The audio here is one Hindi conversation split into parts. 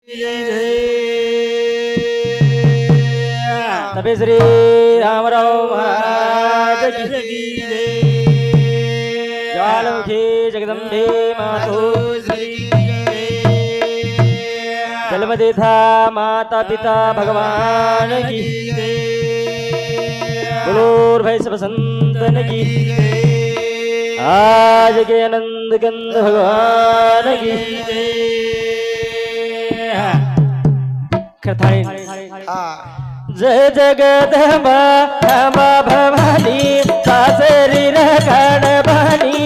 तबे श्री रामराव महाराज की ज्वालामुखी जगदम्बे मातो जलमदेथा माता पिता भगवान की बोलोर भाई सब संतन की आज के आनंद कंद भगवान की जय जगदम्बा अम्बा भवानी सासरी रगण बनी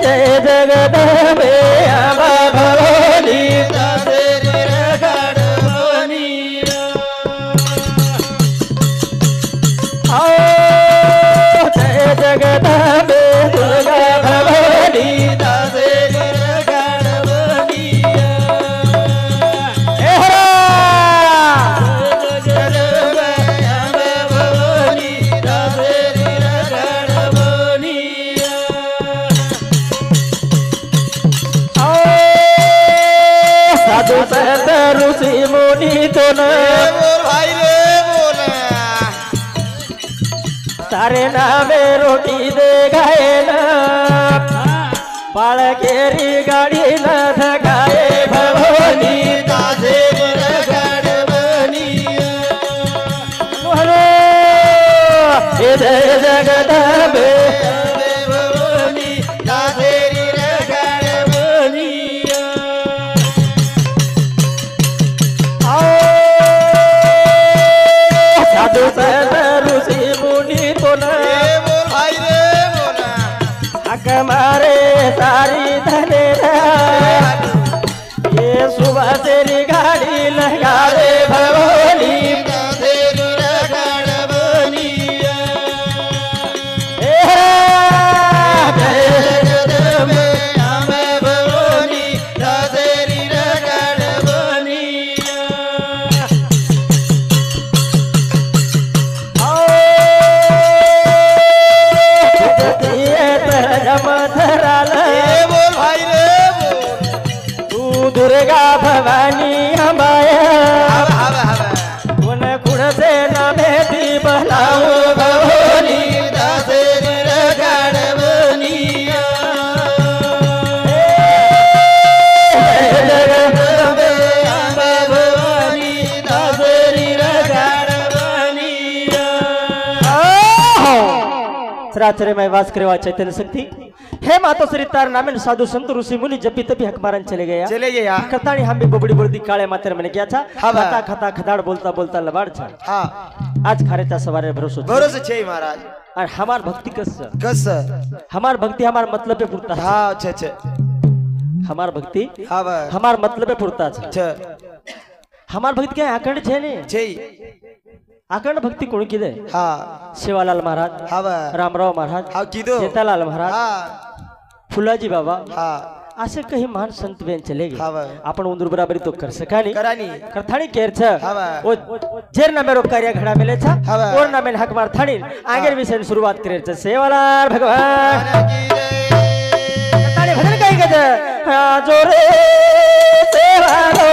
जय जगदम्बे अम्बा भवानी सासरी रगण बनी जय जगदम्बे दुर्गा भवानी सासरी रगण बनी साधु संत ऋषि मुनि तो न सारे नामे रोटी दे गए न बाल केरी गाड़ी न थकाए भवानी दासे रगड़ बनी जय जगदम्बे भवानी दासे रगड़ बनी साधु संत ऋषि मुनि तो न हक मारे सारी धने ये सुबह तेरी गाड़ी लगावे भवानी दुर्गा भवानी हमाया उन कुड़ से न बेटी बनाओ भवानी दासे रगड़ बनी जगदम्बे अम्बा भवानी दासे रगड़ बनी सराचरे में वास करवा चैतन्य शक्ति हे मातो श्री तार नामेन साधु संत ऋषि मुनि जपी तपी हक मारन चले गया कतानी हम भी बबड़ी बोलती काले मातर मैंने क्या था खता खता खदाड़ बोलता बोलता लबाड़ था आज खारे ता सवारे भरोसा छे महाराज और हमार भक्ति कस हमार भक्ति हमार मतलब पे पुरता हां अच्छा अच्छा हमार भक्ति हमार मतलब पे पुरता अच्छा हमार भक्ति क्या आकंड छे ने छे आकंड भक्ति कोण किदे हां शिवालाल महाराज रामराव महाराज जेठालाल महाराज फुलाजी बाबा असे काही महान संत बेन चले गए आपण उंदूर बराबरी तो कर सका नहीं करथाणी केर छ ओ जेर ना मेरो कार्य घड़ा मिले छ और ना मेन हक मार थाणी आगे विषय शुरुआत करे छ सेवालाल भगवान करथाणी भजन कहि गज जोरे सेवालो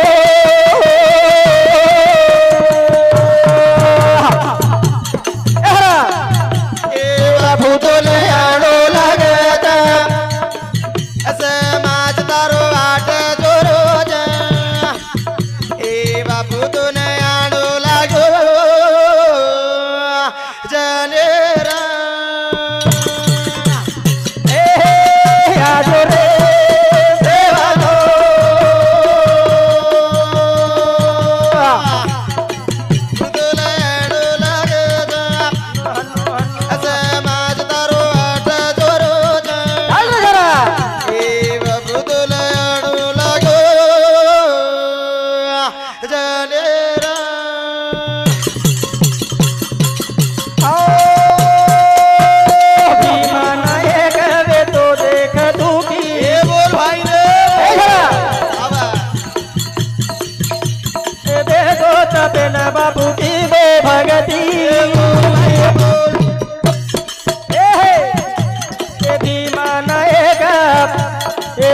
बाबू की वो भगती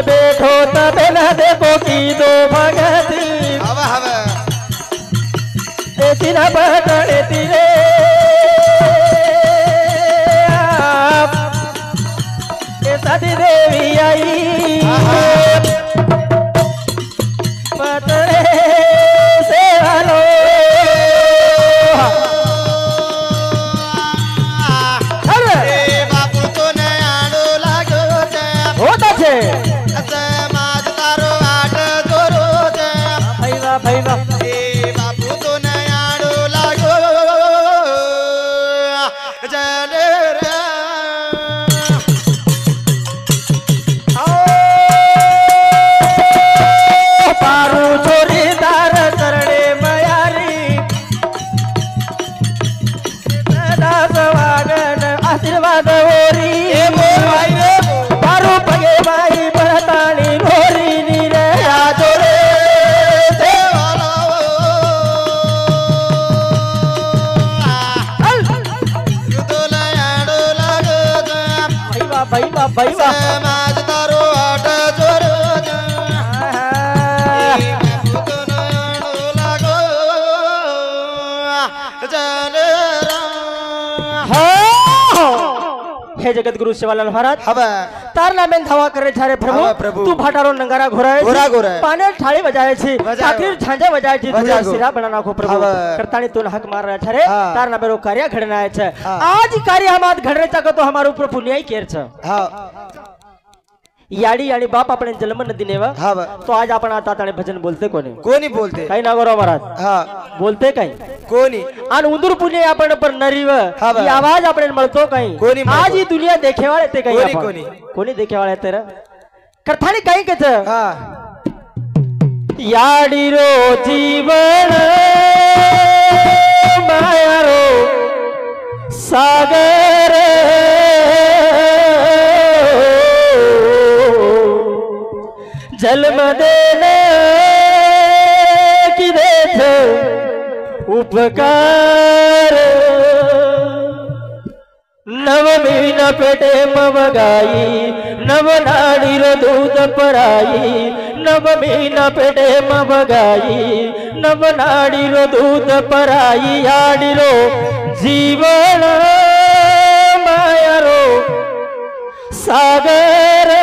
बैठो तबे न देखो की दो भगती हवा हवा तीन बटने तीरे सती देवी आई पतरे से हलो बापू तो नयाणो लागो छे होता छे समाज तारो आट जोरो छे भाई वाह बापू तो नयाणो लागो जने रे पारू छोरी दार चरणे मयारी सदा स्वागत आशीर्वाद होरी पारू पगे बाई बरतानी घोरी नीरे आजोरे भाई वाह समाज तारो आट जोरो हे जगत गुरु शिवालाल महाराज हवा तार नामेन धावा करे छारे हवा प्रभु प्रभु. तू भाटारो नंगारा घोराय घोरा घोराय. पाने थाळी बजाय छी बजायो. साखरीर झांजा बजाय छी बजायो. धुळा सिरा बना नाखो प्रभु हवा. करतानी तू हक मार रहा छारे हाँ. तार नामेरो कार्य घडनाय छ हाँ. आज कार्य हमात घडरे चा तो हमारो प्रभु न्याय केर छ हा याडी आणि बाप आपण जन्म न दिनेवा हवा तो आज आपण आता ताणे भजन बोलते कोणी कोणी बोलते काही नागोरा महाराज हा बोलते काही कोणी आणि उंदूर पुणे आपण पर नरीव हा बा. ही आवाज आपण મળતો काही कोणी म्हणतो? आज ही दुनिया देखेवाळे ते काही कोणी, आपण. कोणी? कोणी देखेवाळे तर करथाणी काही कच हा याडी रो जीवन माया रो सागर जन्म देने की देथ उपकार नवमी न पेटे मवगाई नव नाड़ी रो दूध पराई नवमी न पेटे मवगाई नव नाड़ी रो दूध पराई आड़ी रो जीवन माया रो सागर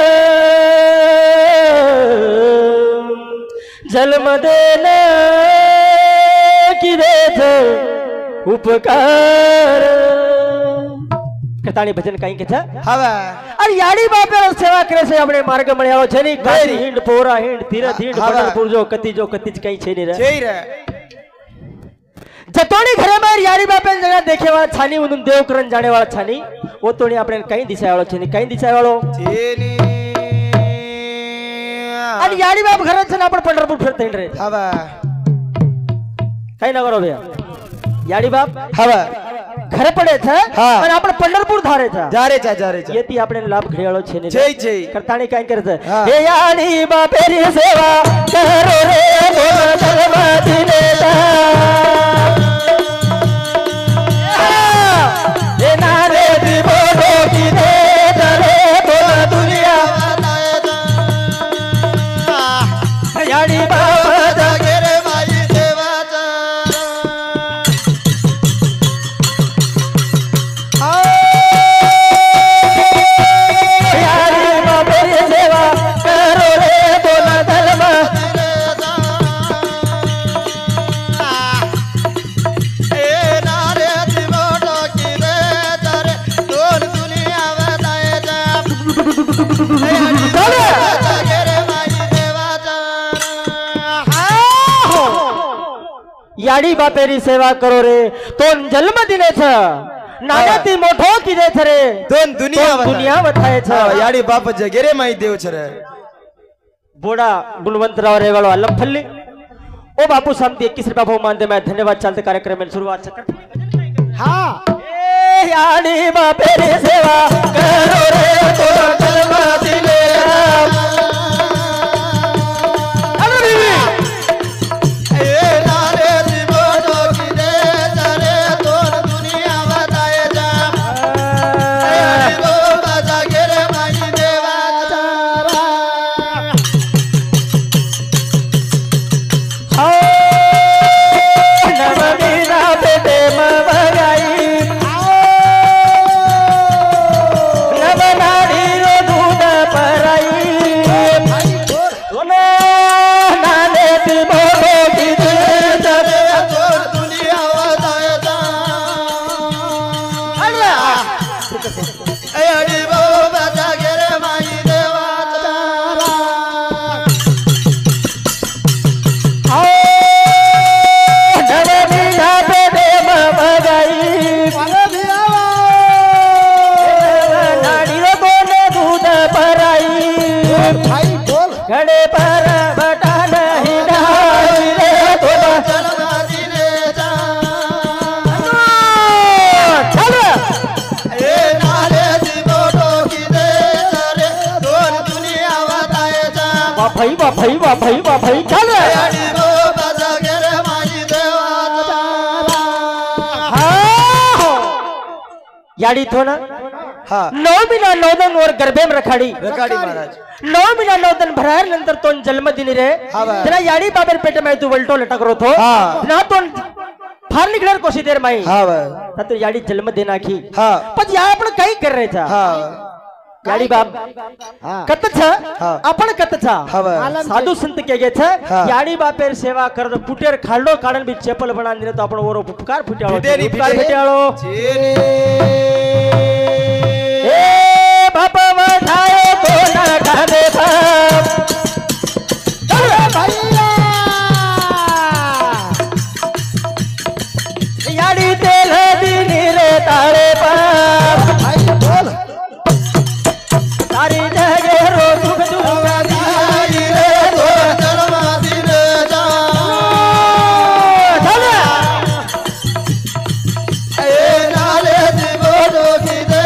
जन्म देने की देथ उपकार कताणी भजन काही के हवा अरे याडी बापे सेवा करे से આપણે માર્ગ મળ્યાઓ છે ની ગાડી હિંડ પોરા હિંડ તીરથ હિંડ પંઢરપુર જો કતી જ કઈ છે ની રે જઈ રે જતોણી ઘરે માં याडी बापे जगह देखे वाला छानी उन देव करन जाने वाला छानी वो तोणी આપણે કઈ દિશા વાળો છે ની કઈ દિશા વાળો જેની અને याडी बाप ઘરે છે ને આપણે પંઢરપુર ફરતે રે हवा કઈ ના કરો ભैया याडी बाप हवा घरे પડે છે હા. અને આપણે પંઢરપુર ધારે છે જારે છે येती આપણે લાભ ઘડિયાળો છે ને જય જય કરતાણી કાઈ કરે છે હા. હે याडी बापेरी सेवा કરો રે બોલ ધર્માથી નેતા हे नारे दिवो की दे दरे तो दुनिया याडी बाबा जागेरे माई देवाचा याडी बापेरी सेवा करो रे बोल धर्म ए नारे दिवो की दे दरे दोन दुनिया वदायचा जागेरे माई देवाचा याडी बापेरी सेवा करो रे तो जन्म दिने छ नानाती मोठो किदे छ रे दोन दुनिया तो दुनिया वथाय छ याडी बाप जगेरे माई देव छ रे बोडा गुणवंतराव रेवाळो अल्लमफल्ली ओ बापू शांती 21 रुपया भाव मानते मैं धन्यवाद चलते कार्यक्रम में शुरुआत कर हां ए याडी बापेरी सेवा करो रे तो जन्म दिने ए नारे दिवो की दे दरे दोन दुनिया वदायचा याडी बाप जगेरे माई देवाचा घडे पर बटा नहीं डाली रे तुला जन्म दिनेचा चल ए नारेची बोटो की दे रे दोन दुनिया वाटायचा वा भाई चल याडी बाबा गेरे माझी देवाचा याडी थो ना हा 9 महिना 9 दिन वर गर्भेम रखाडी रकाडी महाराज 9 महिना 9 दिन भरायर नंतर तो जन्मदिन रे हा बा. त्याला याडी बाबर पेट माय तू वलटो लटक रोथो हा. ना तो फार निघणार कोशी देर माई हा बा. ना तो याडी जन्मदिन आखी हा पण या आपण काही कर रे था हा याडी बाप कत छ हा. आपण कत छ हा बा. साधू संत के गे छ हा. याडी बापेर सेवा कर पुटेर खाडो काढन बी चेपल बना दिले तो आपण ओरो उपकार फुट्याळो फुटेरी, उपकार फुटे. फुट्याळो चेरे ए बाप वधाए तो ना ढाबे बाप याडी तेल दिनी रे तारे बाप सारी जगे रो दुख दुख आई रे दोन जन्म दिनेचा ए नारेची बोटो की दे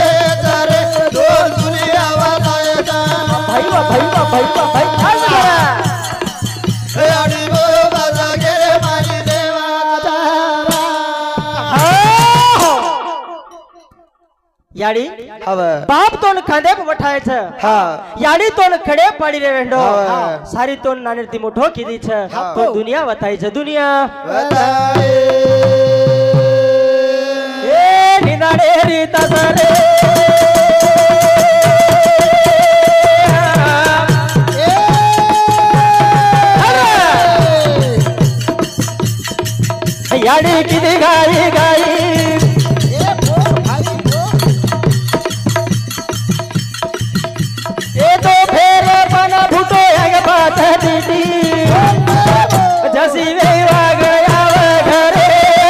रे दोन दुनिया वाटायचा भाई याडी बाबा गेरे माझी देवाचा याडी हवा बाप तोंड खांदे वठायचं हा याडी तोंड खडे पाडी रे वेंडो हा. सारी तोंड नाने ती मोठो किदी छ हा. तो दुनिया वतायचं दुनिया बताए ए निनाडे री तसरे याडी किती गाई गाई ए तो फेर पाना फुटो याग बात दीदी जसी वे वागया घरे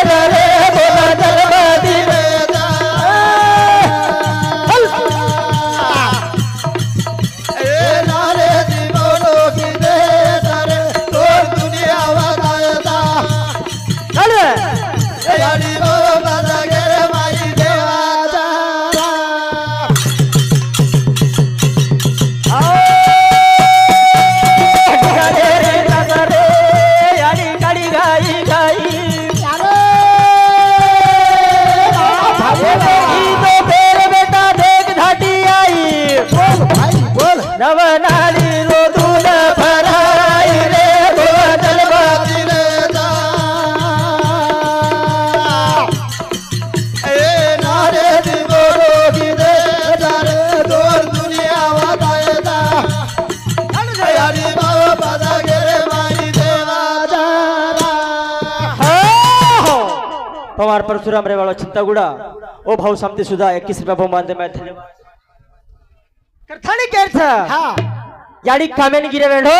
रे बोला जलबदी ए नारेची बोटो की दे रे दोन दुनिया वाटायचा चल याडी बाबा गेरे माझी देवाचा गाडे रे तसरे याडी गाडी गाई गाई ई तो फेर बेटा देख धाटी आई बोल नवनाली रोदून भराई रे बोला जलबदी दिनेचा ए नारेची बोटो की दे रे दोन दुनिया वाटायचा याडी बाबा गेरे माझी देवाचा पवार परशुराम रेवाड़ा चिंतागुड़ा ओ भाऊ सामते सुधा 21 रुपया बहुमान दे मैं धन्यवाद करथाने केर था याडी कामेन गिरे वेंडो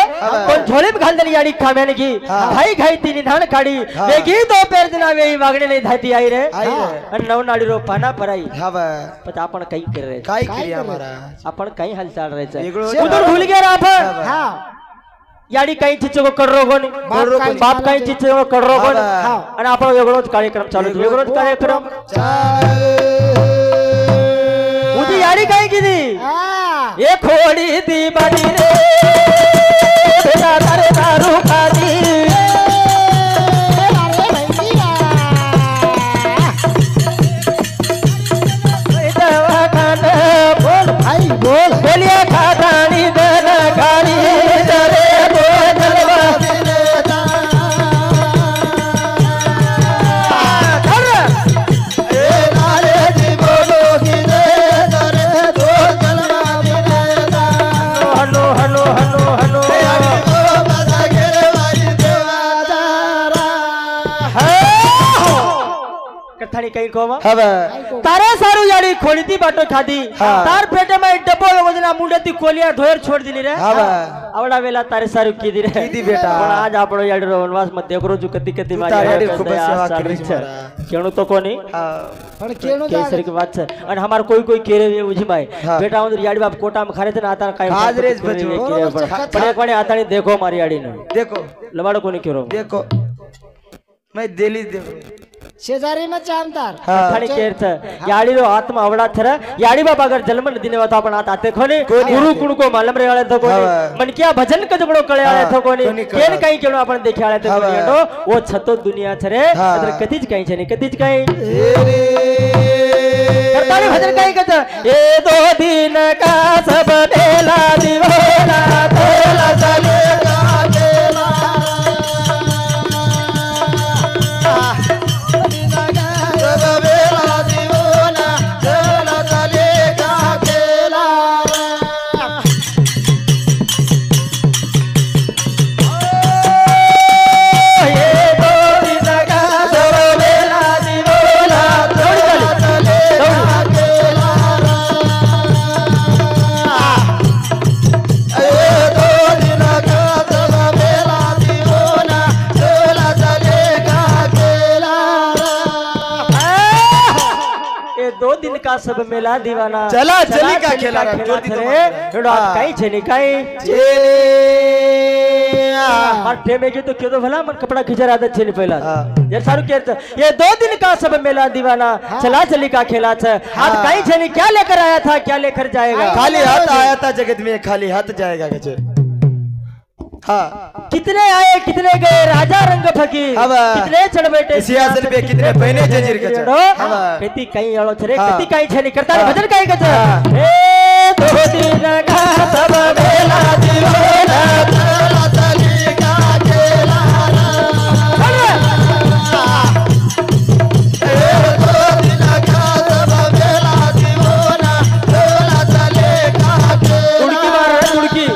कोण झोळीत घालदली याडी कामेन गी घाई घाई तिनी धान काढी वेगी दो पेर दिना वेई वागणे नाही धाती आई रे आई रे. आणि नव नाडी रो पाना पराई हवा पण आपण काही कर रे काय क्रिया महाराज आपण काही हालचाल राहायचं वेगळं उधर भूल गया आपण याडी काही चिच्चे को कड रोगोनी बाप काही चिच्चे को कड रोगोनी आणि आपण वेगळोच कार्यक्रम चालू ठेवू. वेगळोच कार्यक्रम उदी याडी काय किती ए खोडी ती बाडी रे बेटा तारे दारू खादी दवाखाना बोल भाई बोल बोलिया खादानी दन गाड़ी दरे बोलवा ए नारेची बोटो की दे रे दोन जन्म दिनेचा हनो हनो हनो हनो याडी बाबा गेरे माझी देवाचा कथानी कहीं कोवा હવે तारे सारू याडी खोलीती बाटो खादी तार पेटे में डब्बो वजना मुंडेती कोलिया धोयर छोड़ दिली रे હવે आवडा वेला तारे सारू कीदी रे कीदी बेटा। पण आज आपणो याडी रो वनवास में देखरो जो कती कती मारी તારી याडी ખૂબ જ સેવા કરી છે केणो तो कोनी પણ કેનો केसर की बात है और हमार कोई कोई केरे वे उजमाय हाँ। बेटा उधर याडी बाप कोटा में खारे थे ना आता काई आज रेस बचो। पण एक वाणी आता नहीं देखो मारी याडी ने देखो लबाड़ो कोनी केरो देखो मैं दिल्ली देखो शेजारी में चामतार कथानी केर छ याडी रो आत्मा आवडा थर याडी बाबा अगर जन्म दिने होता आपण आता आते कोनी कोणी गुरु आते। कुण को मालम रे वाले तो कोनी हाँ। मन क्या भजन कजबड़ो कळे वाले तो कोनी कोणी केन कळा। काई केणो आपण देखे वाले तो हाँ। कोनी एडो वो छतो दुनिया छ रे हाँ। अदर कतीज काई छ नी कतीज काई रे करतानी भजन काई कत ए दो दिन का सब बेला दिवाला तेला चले दो दिन का सब मेला दीवाना चला चली का खेला रे जोती तो रे एडो आज काई छ नी काई हट्टे में के तो क्यों तो भला मन कपड़ा खिंचा आदत छे नी पहला ये सारू के ये दो दिन का सब मेला दीवाना चला चली का खेला छ आज काई छ नी क्या लेकर आया था क्या लेकर जाएगा खाली हाथ आया था जगत में खाली हाथ जाएगा कचे हाँ कितने आए कितने गए राजा रंग फकीर हवा। कितने चढ़ बैठे सियासन पे कितने पहने जंजीर कचे हवा। खेती कहीं अड़ो छरे हाँ। खेती कहीं छे नहीं करता हाँ। भजन कहीं कचे हाँ। ए दो दिन का सब मेला दीवाना चला चली का खेला उड़की मार रहा है उड़की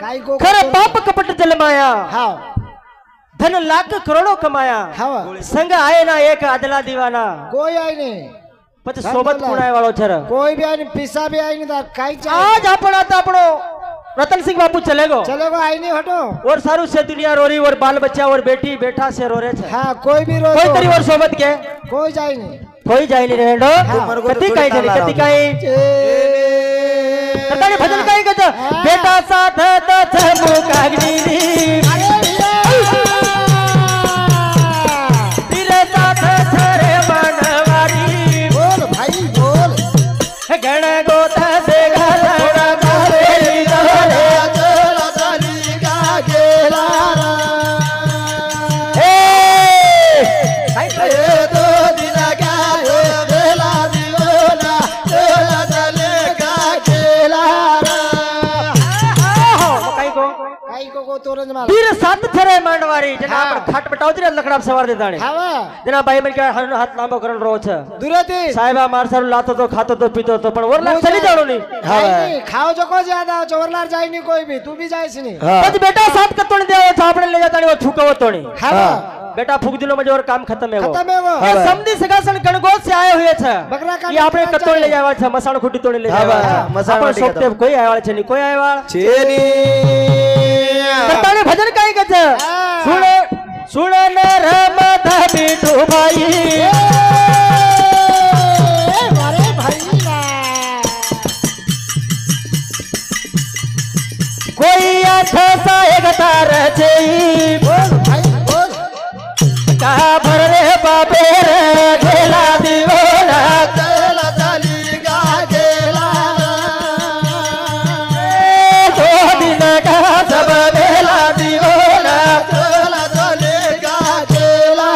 काई को खरे पाप कपट जलमाया हाँ धन लाख करोड़ों कमाया हाँ संग आए ना एक अदला दीवाना कोई आई नहीं પછી સોબત કુણાય વાળો છે कोई भी आई नहीं पिसा भी आई नहीं था काई चाहिए आज આપણા તો આપણો रतन सिंह बापू चलेगो चलेगो आई नहीं हटो और सारू से दुनिया रो रही और बाल बच्चा और बेटी बेटा से रो रहे छे हाँ कोई भी रो कोई तेरी और सोबत के कोई जाए नहीं कोई जाई नहीं रहेंडो मर गो तो कति थोड़ी काई जली ताला कति काई कताने भजन काई कत बेटा साथ तो छमु कागनी तेरे साथ छरे मनवारी बोल भाई बोल गण गोता से गाना गावेली दोले चला चली का खेला दो दिन का खेला दीवाना चला चली का खेला काई को तोरंज मार वीर सात छरे मांडवारी जना आपण खाट पटावती लकड़ा सवार देताणे हवा जना बाई मन के हाथ लांबो करण रो छ दुरती साहेबा मार सारू लातो तो खातो तो पीतो तो पण वरला चली जाणो नी नहीं खाओ जो को ज्यादा चोरलार जाए नहीं कोई भी तू भी जाएस नहीं पछ बेटा सात कतोणी देवो छ आपण ले जाताणी वो छुकवो तोणी हवा बेटा फूक दिलो मजे और काम खत्म है वो खत्म है वो ये समधी सगासन गणगोत से आए हुए छ बकरा का ये आपने कतोणी ले जावा छ मसाण खुटी तोणी ले हाँ, जावा हाँ, मसाण आपण वाटी सोपते कोई आयवाळ छ नी कोई आयवाळ चेनी करताने भजन काई कछ सुन सुनन रमत बिटू भाई मारे भाई ना कोई आठ साहेब तार छे बोल भाई बोल का भर रे बाबे रे गेला दिवोना चला चली गा गेला दो दिन का सब बेला दिवोना चला चली गा गेला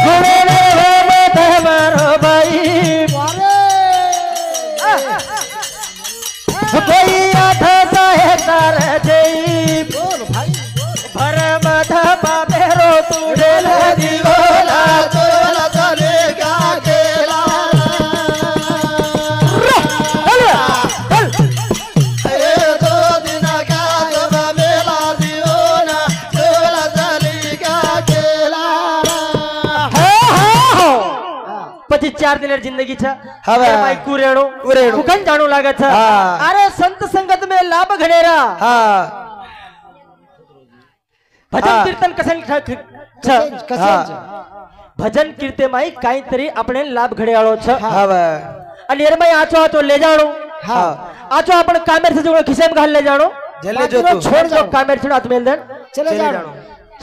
सुनन रमत मारो भाई कोई आठ साहेब तार छे बोल भाई भर मध बाबे रो तू गेला दिवोना चला चली गा गेला ए दो दिन का जब मेला दियोना चला चली गा गेला પછી 4 દિન जिंदगी छ હવે. भाई कुरेणो कुरेणो. कुखन जाणू लागे छ हाँ. अरे संत संगत में लाभ घडेरा हाँ भजन हाँ. कीर्तन कसन छ कसेन भजन कीर्ते माई काहीतरी આપણે લાભ ઘડેવાળો छ હવે અને એરમાઈ આચો આચો લે જાણો હા આચો आपण કામેર से जोड़ो खिसेम घाल ले जाणो जल्दी जो तू छोड़ दो कामेर छोड़ हाथ में दन चले जाओ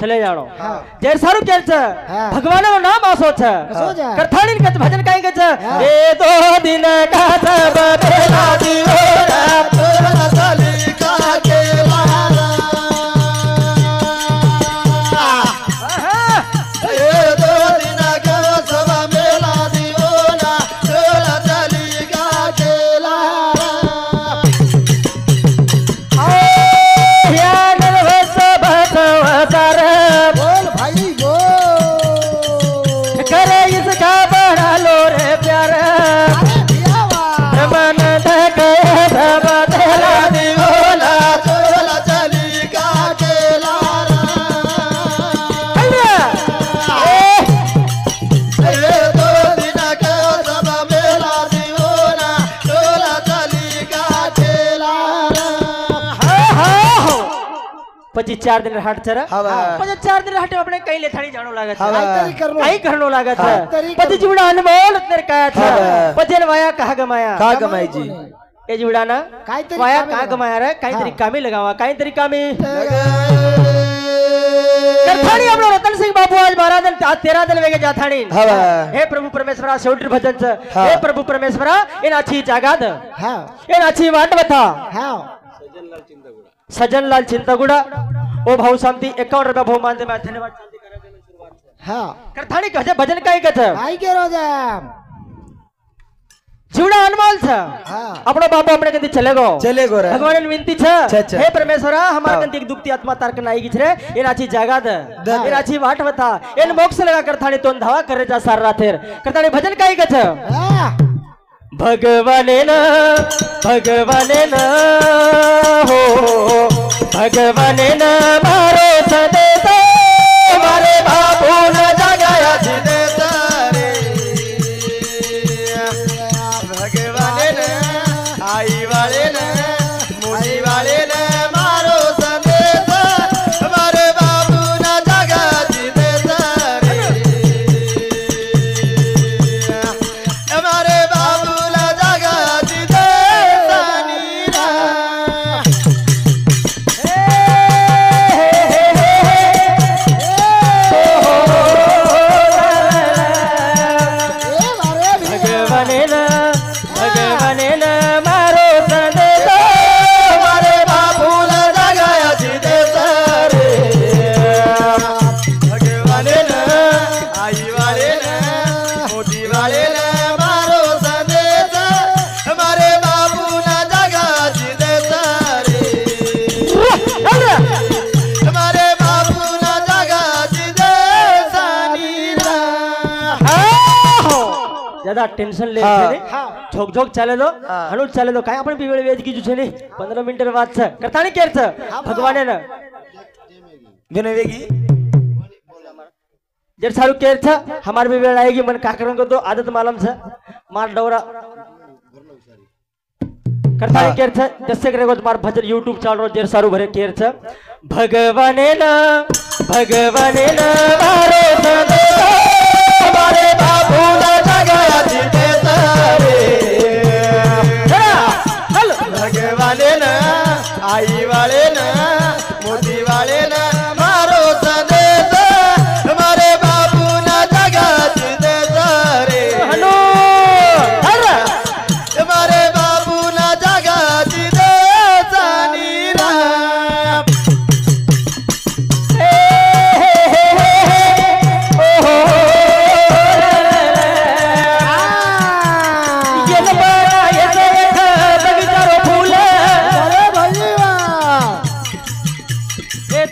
चले जाणो हाँ. जेर सारू केल छ हाँ. भगवान नो नाम आसो छ कसो जा? करथाणी कच भजन काई के छ हाँ. ए दो दिन का सब बेला दियोरा चला चली गा गेला ए दो दिन का सब मेला दियोना चला चली गा गेला ध्यान रस भसवतर बोल भाई बोल करे इसका बड़ा लो रे प्यार अरे दिया वाह मन ढके सब तेला दियोना चला चली गा गेला ए दो दिन का सब मेला दियोना चला चली गा गेला પછી 4 दिन हाट छरा હવે. પછી 4 दिन हाट આપણે કઈ લેથાણી જાણો લાગે છે હવે. काहीतरी करणं કઈ કરણો લાગે છે કાંઈતરી પછી જીવડા અનમોલ અત્યારે કાયા છે હવે. પછી વાયા કહા ગમાયા का गमाई जी એ જીવડાના કાંઈતરી વાયા કામે કહા લગાવા. ગમાયા રે કાઈતરી હા. કામી લગાવા કાઈતરી કામી लगे કરથાણી આપણો રતનસિંહ બાપુ આજ મહારાજ આ 13 દિન વેગે જાથાણી હવે. હે પ્રભુ પરમેશ્વરા શૌટ્ર ભજન છે હા. હે પ્રભુ પરમેશ્વરા એનાથી જાગાદ हाँ એનાથી વાટવથા हाँ सजनलाल चिंतागुड़ा ओ भाऊ शांति 51 रुपया भाऊ मानते मैं धन्यवाद शांति करे देने शुरुआत से हाँ करथाणी कहे भजन काई कहे आई के रोजा जीवड़ा अनमोल छ हाँ अपनो बाबू अपने कंदी चले गो चलेगो रे. भगवान ने विनती छ छ. हे परमेश्वरा हमार हाँ. कंदी एक दुखती आत्मा तारक नाई गिछ रे ए नाची जागा द द. ए नाची वाट वथा एन मोक्ष लगा करथाणी तोन धावा करे जा सार राथेर करथाणी भजन काई कहे हाँ भगवाने न हो भगवाने न मारो सदेता मारे बाबू न जगाया जिने तारे भगवान ने आई वाले ने मुझी वाले ने मारो संदेश हमारे बाबू ना जगा जिने तारे हमारे बाबू ना जगा जिने तानीरा ए मारे भी भगवाने न मारो सदेता हमारे बाबू ना जगाया जिने तारे भगवान ने आई वाले ने मोदी वाले ने मारो संदेश हमारे बाबू ना जगा जिने तारे हमारे बाबू ना जगा जिने सानीरा ज्यादा टेंशन ले हाँ. છે ને ઝોક ઝોક ચાલે દો હા. હણું ચાલે દો કાઈ આપણે પીવળ વેજ કીધું છે ને 15 મિનિટ વાત છે કરતાણી કેર છે ભગવાને ને विनय वेगी जर सारू केर था हमारे भी वेळ आएगी मन का करूंगा तो आदत मालूम है मार डोरा करताळी केरच जसे करे गोज मार भजन YouTube चालू जेर सारू भरे केरच भगवाने ना मारो संदेश हमारे बाबू ना जगा जीते सारे भगवाने ना आई वाले ना मोदी वाले ना मारो संदेश हमारे बाबू ना जगा जीते सारे हनु हमारे बाबू ना जगा जीते सानी राम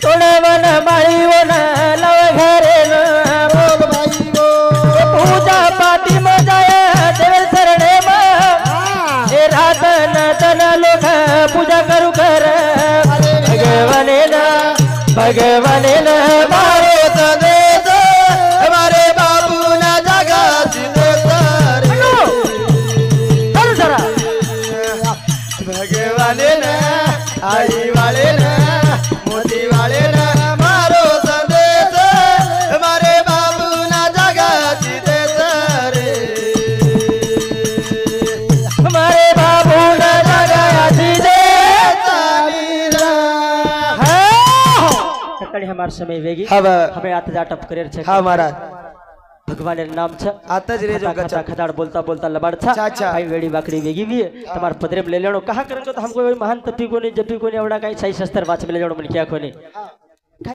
तोड़वन माळीओ न लव घरे न बोल भाई बोल पूजा पाठी मजाय देव सरणे मा हे रात न तन लोक पूजा करू कर भगवाने न मारो संदेश हमारे बाबू ना जगा जीते सारे चल जरा भगवाने ना आई वाले ना मोदी वाले ना मारो संदेश हमारे बाबू ना जगा जीते सारे हमारे बाबू न जगा दीदे कड़ी हमार समय वेगी हमें आता जा टप करेर छे हाँ महाराज भगवान नाम छ आता ज रे जो खता खदाड़ बोलता बोलता लबाड़ था अच्छा। भाई वेड़ी बाकड़ी वेगी भी तुम्हार पदरे में ले लेनो कहा करेंगे तो हमको महान तपी को नहीं जपी को नहीं एवढा काही सही शस्त्र वाच में ले लेनो मन क्या को नहीं